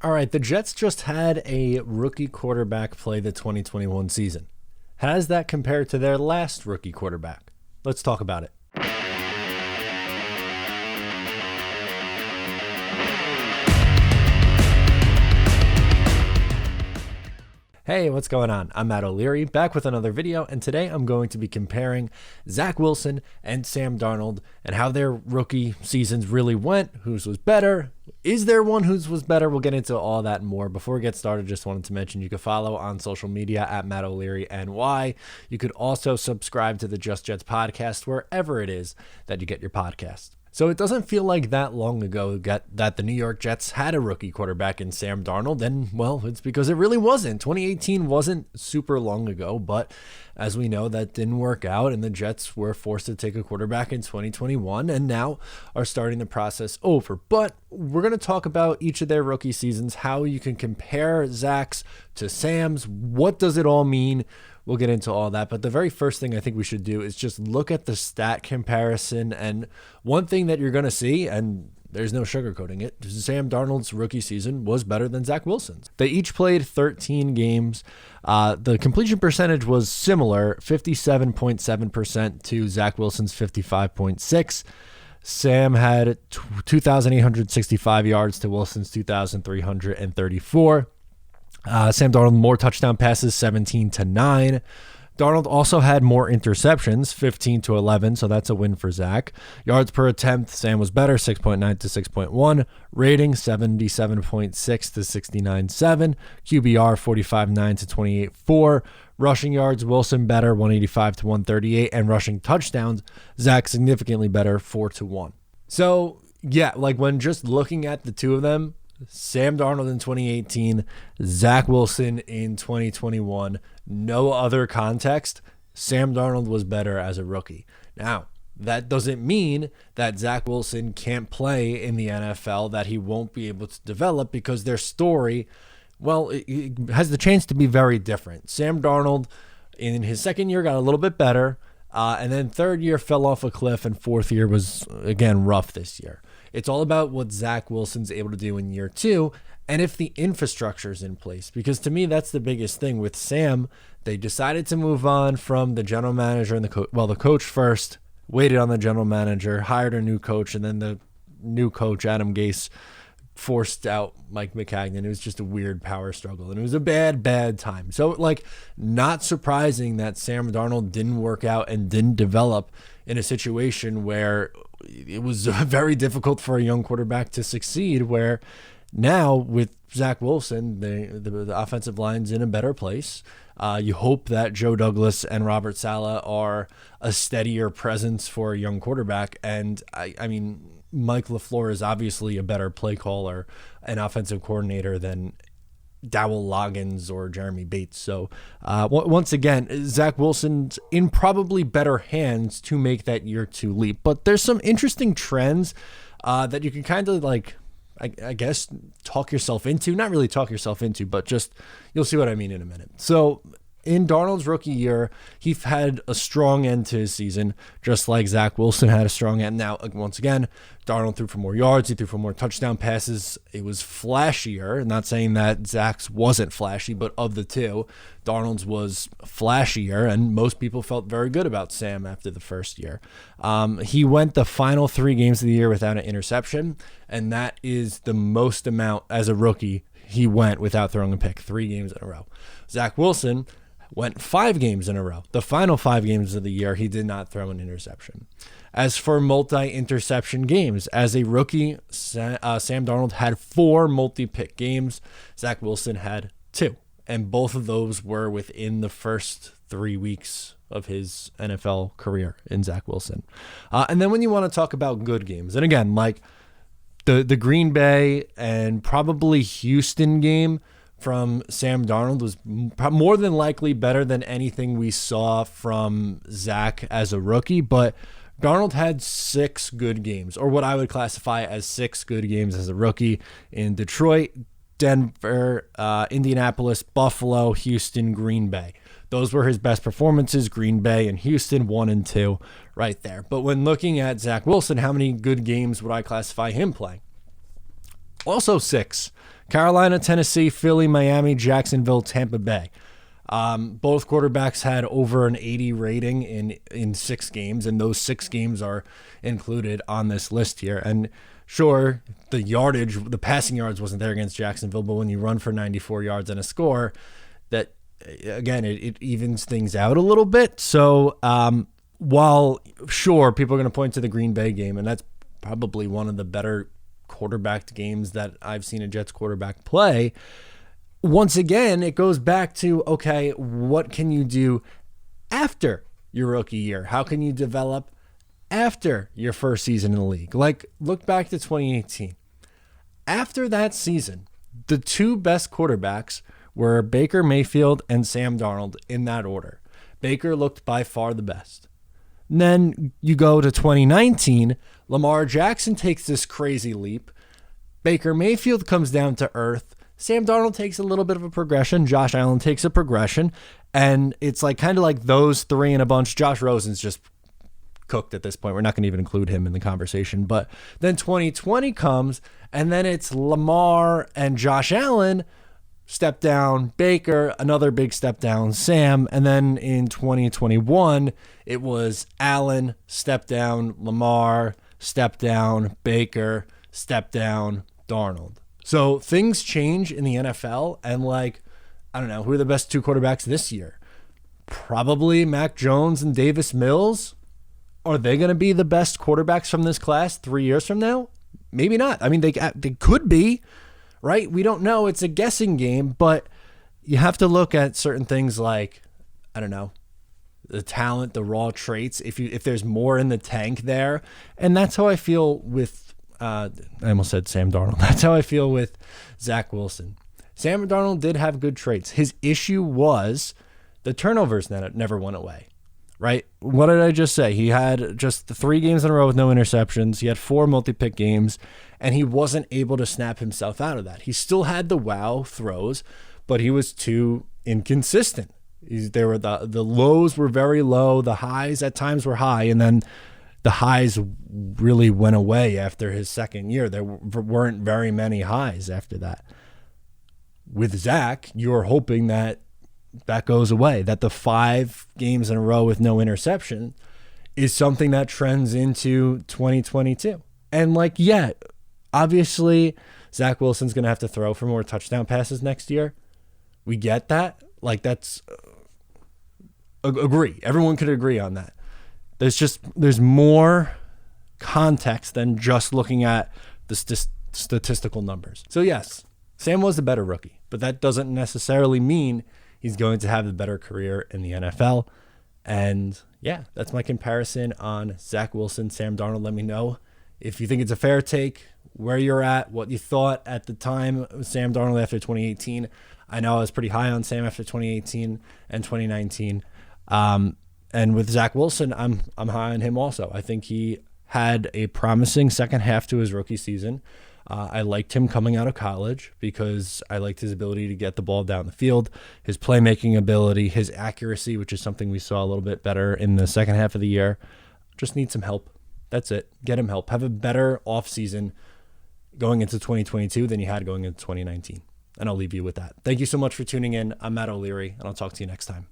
All right, the Jets just had a rookie quarterback play the 2021 season. How does that compare to their last rookie quarterback? Let's talk about it. Hey, what's going on? I'm Matt O'Leary, back with another video, and today I'm going to be comparing Zach Wilson and Sam Darnold and how their rookie seasons really went, whose was better. Is there one whose was better? We'll get into all that and more. Before we get started, just wanted to mention you can follow on social media at Matt O'Leary NY. You could also subscribe to the Just Jets podcast wherever it is that you get your podcast. So it doesn't feel like that long ago that the New York Jets had a rookie quarterback in Sam Darnold, and well, it's because it really wasn't. 2018 wasn't super long ago, but as we know, that didn't work out, and the Jets were forced to take a quarterback in 2021, and now are starting the process over. But we're going to talk about each of their rookie seasons, how you can compare Zach's to Sam's, what does it all mean? We'll get into all that, but the very first thing I think we should do is just look at the stat comparison. And one thing that you're going to see, and there's no sugarcoating it, Sam Darnold's rookie season was better than Zach Wilson's. They each played 13 games. The completion percentage was similar, 57.7% to Zach Wilson's 55.6%. Sam had 2,865 yards to Wilson's 2,334. Sam Darnold more touchdown passes, 17-9. Darnold also had more interceptions, 15-11, so that's a win for Zach. Yards per attempt, Sam was better, 6.9 to 6.1. Rating, 77.6 to 69.7. QBR, 45.9 to 28.4. Rushing yards, Wilson better, 185 to 138. And rushing touchdowns, Zach significantly better, 4-1. So, yeah, like when just looking at the two of them, Sam Darnold in 2018, Zach Wilson in 2021. No other context. Sam Darnold was better as a rookie. Now, that doesn't mean that Zach Wilson can't play in the NFL, that he won't be able to develop, because their story, well, it has the chance to be very different. Sam Darnold in his second year got a little bit better, and then third year fell off a cliff, and fourth year was, again, rough this year. It's all about what Zach Wilson's able to do in year two, and if the infrastructure is in place. Because to me, that's the biggest thing. With Sam, they decided to move on from the general manager and the coach. Well, the coach first, waited on the general manager, hired a new coach, and then the new coach, Adam Gase, forced out Mike McCagnon. It was just a weird power struggle, and it was a bad time. So, like, not surprising that Sam Darnold didn't work out and didn't develop in a situation where it was very difficult for a young quarterback to succeed, where now with Zach Wilson, the offensive line's in a better place. You hope that Joe Douglas and Robert Saleh are a steadier presence for a young quarterback. And I mean, Mike LaFleur is obviously a better play caller and offensive coordinator than Dowell Loggins or Jeremy Bates. So once again, Zach Wilson's in probably better hands to make that year two leap. But there's some interesting trends that you can kind of like, I guess, talk yourself into. Not really talk yourself into, but just you'll see what I mean in a minute. So in Darnold's rookie year, he had a strong end to his season, just like Zach Wilson had a strong end. Now, once again, Darnold threw for more yards. He threw for more touchdown passes. It was flashier. Not saying that Zach's wasn't flashy, but of the two, Darnold's was flashier, and most people felt very good about Sam after the first year. He went the final 3 games of the year without an interception, and that is the most amount as a rookie he went without throwing a pick, 3 games in a row. Zach Wilson went 5 games in a row. The final 5 games of the year, he did not throw an interception. As for multi-interception games, as a rookie, Sam Darnold had 4 multi-pick games. Zach Wilson had 2, and both of those were within the first 3 weeks of his NFL career in Zach Wilson. And then when you want to talk about good games, and again, like the Green Bay and probably Houston game from Sam Darnold was more than likely better than anything we saw from Zach as a rookie, but Darnold had 6 good games, or what I would classify as 6 good games as a rookie in Detroit, Denver, Indianapolis, Buffalo, Houston, Green Bay. Those were his best performances, Green Bay and Houston, 1 and 2 right there. But when looking at Zach Wilson, how many good games would I classify him playing? Also 6 Carolina, Tennessee, Philly, Miami, Jacksonville, Tampa Bay. Both quarterbacks had over an 80 rating in 6 games, and those 6 games are included on this list here. And sure, the yardage, the passing yards wasn't there against Jacksonville, but when you run for 94 yards and a score, that, again, it evens things out a little bit. So while, sure, people are going to point to the Green Bay game, and that's probably one of the better quarterbacked games that I've seen a Jets quarterback play, once again, it goes back to, okay, what can you do after your rookie year? How can you develop after your first season in the league? Like, look back to 2018. After that season, the 2 best quarterbacks were Baker Mayfield and Sam Darnold, in that order. Baker looked by far the best. And then you go to 2019, Lamar Jackson takes this crazy leap. Baker Mayfield comes down to earth. Sam Darnold takes a little bit of a progression. Josh Allen takes a progression. And it's like kind of like those 3 in a bunch. Josh Rosen's just cooked at this point. We're not going to even include him in the conversation. But then 2020 comes, and then it's Lamar and Josh Allen, step down, Baker, another big step down, Sam. And then in 2021, it was Allen, step down, Lamar, step down, Baker, step down, Darnold. So things change in the NFL, and like, I don't know, who are the best 2 quarterbacks this year? Probably Mac Jones and Davis Mills. Are they going to be the best quarterbacks from this class 3 years from now? Maybe not. I mean, they could be, right? We don't know. It's a guessing game, but you have to look at certain things like, I don't know, the talent, the raw traits, if there's more in the tank there. And that's how I feel with, I almost said Sam Darnold. That's how I feel with Zach Wilson. Sam Darnold did have good traits. His issue was the turnovers that never went away, right? What did I just say? He had just 3 games in a row with no interceptions. He had 4 multi-pick games, and he wasn't able to snap himself out of that. He still had the wow throws, but he was too inconsistent. There were the lows were very low. The highs at times were high, and then the highs really went away after his second year. There weren't very many highs after that. With Zach, you're hoping that goes away, that the 5 games in a row with no interception is something that trends into 2022. And like, yeah, obviously Zach Wilson's going to have to throw for more touchdown passes next year. We get that. Like, that's agree. Everyone could agree on that. There's more context than just looking at the statistical numbers. So yes, Sam was the better rookie, but that doesn't necessarily mean he's going to have a better career in the NFL. And yeah, that's my comparison on Zach Wilson, Sam Darnold. Let me know if you think it's a fair take, where you're at, what you thought at the time of Sam Darnold after 2018. I know I was pretty high on Sam after 2018 and 2019. And with Zach Wilson, I'm high on him also. I think he had a promising second half to his rookie season. I liked him coming out of college because I liked his ability to get the ball down the field, his playmaking ability, his accuracy, which is something we saw a little bit better in the second half of the year. Just need some help. That's it. Get him help. Have a better offseason going into 2022 than you had going into 2019. And I'll leave you with that. Thank you so much for tuning in. I'm Matt O'Leary, and I'll talk to you next time.